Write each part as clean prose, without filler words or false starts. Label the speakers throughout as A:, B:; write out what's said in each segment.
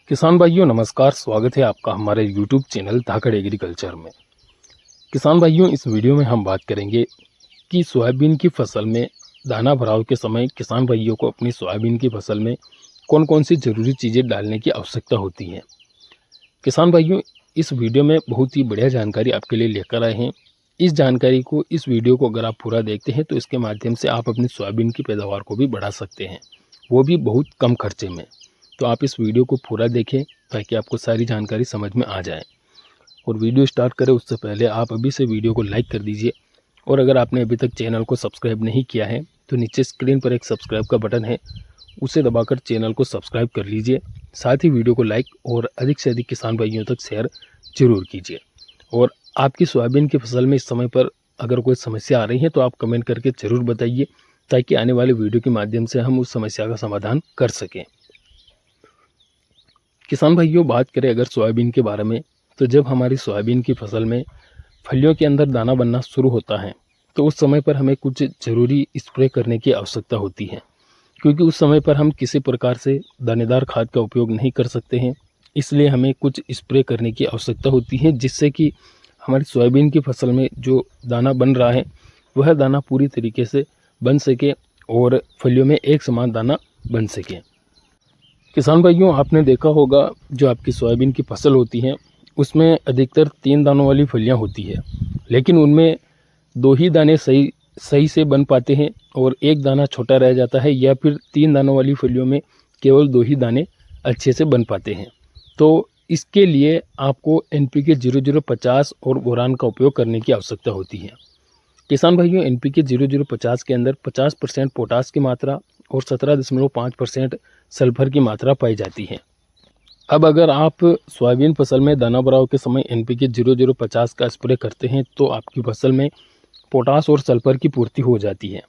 A: किसान भाइयों नमस्कार, स्वागत है आपका हमारे YouTube चैनल धाकड़ एग्रीकल्चर में। किसान भाइयों, इस वीडियो में हम बात करेंगे कि सोयाबीन की फसल में दाना भराव के समय किसान भाइयों को अपनी सोयाबीन की फसल में कौन कौन सी ज़रूरी चीज़ें डालने की आवश्यकता होती है। किसान भाइयों, इस वीडियो में बहुत ही बढ़िया जानकारी आपके लिए लेकर आए हैं। इस वीडियो को अगर आप पूरा देखते हैं तो इसके माध्यम से आप अपनी सोयाबीन की पैदावार को भी बढ़ा सकते हैं, वो भी बहुत कम खर्चे में। तो आप इस वीडियो को पूरा देखें ताकि आपको सारी जानकारी समझ में आ जाए। और वीडियो स्टार्ट करें उससे पहले आप अभी से वीडियो को लाइक कर दीजिए। और अगर आपने अभी तक चैनल को सब्सक्राइब नहीं किया है तो नीचे स्क्रीन पर एक सब्सक्राइब का बटन है, उसे दबाकर चैनल को सब्सक्राइब कर लीजिए। साथ ही वीडियो को लाइक और अधिक से अधिक किसान भाइयों तक शेयर जरूर कीजिए। और आपकी सोयाबीन की फसल में इस समय पर अगर कोई समस्या आ रही है तो आप कमेंट करके ज़रूर बताइए ताकि आने वाले वीडियो के माध्यम से हम उस समस्या का समाधान कर सकें। किसान भाइयों, बात करें अगर सोयाबीन के बारे में, तो जब हमारी सोयाबीन की फसल में फलियों के अंदर दाना बनना शुरू होता है तो उस समय पर हमें कुछ ज़रूरी स्प्रे करने की आवश्यकता होती है, क्योंकि उस समय पर हम किसी प्रकार से दानेदार खाद का उपयोग नहीं कर सकते हैं। इसलिए हमें कुछ स्प्रे करने की आवश्यकता होती है जिससे कि हमारी सोयाबीन की फसल में जो दाना बन रहा है वह दाना पूरी तरीके से बन सके और फलियों में एक समान दाना बन सके। किसान भाइयों, आपने देखा होगा जो आपकी सोयाबीन की फसल होती है उसमें अधिकतर 3 दानों वाली फलियां होती है, लेकिन उनमें 2 ही दाने सही से बन पाते हैं और एक दाना छोटा रह जाता है, या फिर 3 दानों वाली फलियों में केवल 2 ही दाने अच्छे से बन पाते हैं। तो इसके लिए आपको NPK 0050 और बोरान का उपयोग करने की आवश्यकता होती है। किसान भाइयों, NPK 0050 के अंदर 50% पोटास की मात्रा और 17.5% सल्फर की मात्रा पाई जाती है। अब अगर आप सोयाबीन फसल में दाना भराव के समय NPK 0050 का स्प्रे करते हैं तो आपकी फसल में पोटास और सल्फर की पूर्ति हो जाती है।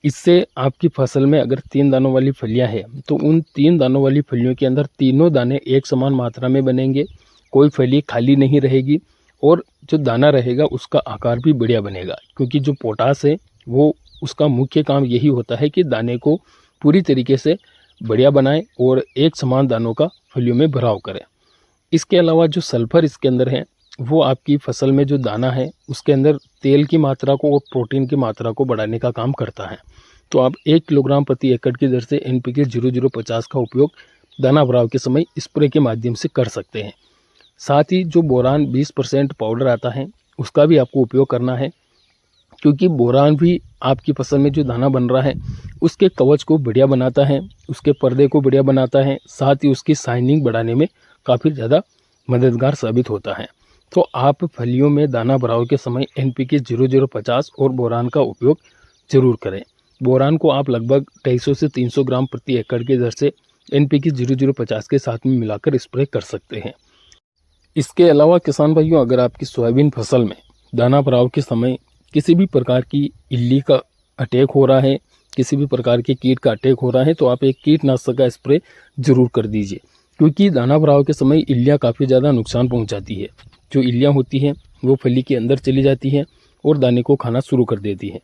A: इससे आपकी फसल में अगर 3 दानों वाली फलियां हैं तो उन 3 दानों वाली फलियों के अंदर तीनों दाने एक समान मात्रा में बनेंगे, कोई फली खाली नहीं रहेगी और जो दाना रहेगा उसका आकार भी बढ़िया बनेगा, क्योंकि जो पोटास है वो उसका मुख्य काम यही होता है कि दाने को पूरी तरीके से बढ़िया बनाए और एक समान दानों का फलियों में भराव करें। इसके अलावा जो सल्फर इसके अंदर है वो आपकी फसल में जो दाना है उसके अंदर तेल की मात्रा को और प्रोटीन की मात्रा को बढ़ाने का काम करता है। तो आप 1 किलोग्राम प्रति एकड़ की दर से NPK 0050 का उपयोग दाना भराव के समय स्प्रे के माध्यम से कर सकते हैं। साथ ही जो बोरान 20% पाउडर आता है उसका भी आपको उपयोग करना है, क्योंकि बोरान भी आपकी फसल में जो दाना बन रहा है उसके कवच को बढ़िया बनाता है, उसके पर्दे को बढ़िया बनाता है, साथ ही उसकी शाइनिंग बढ़ाने में काफ़ी ज़्यादा मददगार साबित होता है। तो आप फलियों में दाना भराव के समय NPK 0050 और बोरान का उपयोग जरूर करें। बोरान को आप लगभग 250 से 300 ग्राम प्रति एकड़ की दर से NPK 0050 के साथ में मिलाकर स्प्रे कर सकते हैं। इसके अलावा किसान भाइयों, अगर आपकी सोयाबीन फसल में दाना भराव के समय किसी भी प्रकार की इल्ली का अटैक हो रहा है, किसी भी प्रकार के कीट का अटैक हो रहा है, तो आप एक कीटनाशक का स्प्रे जरूर कर दीजिए, क्योंकि दाना भराव के समय इल्लियाँ काफ़ी ज़्यादा नुकसान पहुंचाती है। जो इल्लियाँ होती हैं वो फली के अंदर चली जाती हैं और दाने को खाना शुरू कर देती हैं।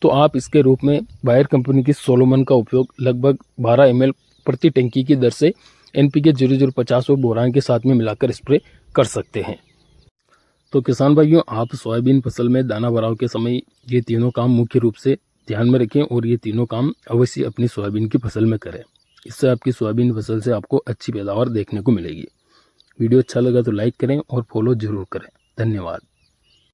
A: तो आप इसके रूप में बायर कंपनी की सोलोमन का उपयोग लगभग 12 ml प्रति टंकी की दर से NPK 0050 और बोरान के साथ में मिलाकर स्प्रे कर सकते हैं। तो किसान भाइयों, आप सोयाबीन फसल में दाना भराव के समय ये तीनों काम मुख्य रूप से ध्यान में रखें और ये तीनों काम अवश्य अपनी सोयाबीन की फसल में करें। इससे आपकी सोयाबीन फसल से आपको अच्छी पैदावार देखने को मिलेगी। वीडियो अच्छा लगा तो लाइक करें और फॉलो जरूर करें। धन्यवाद।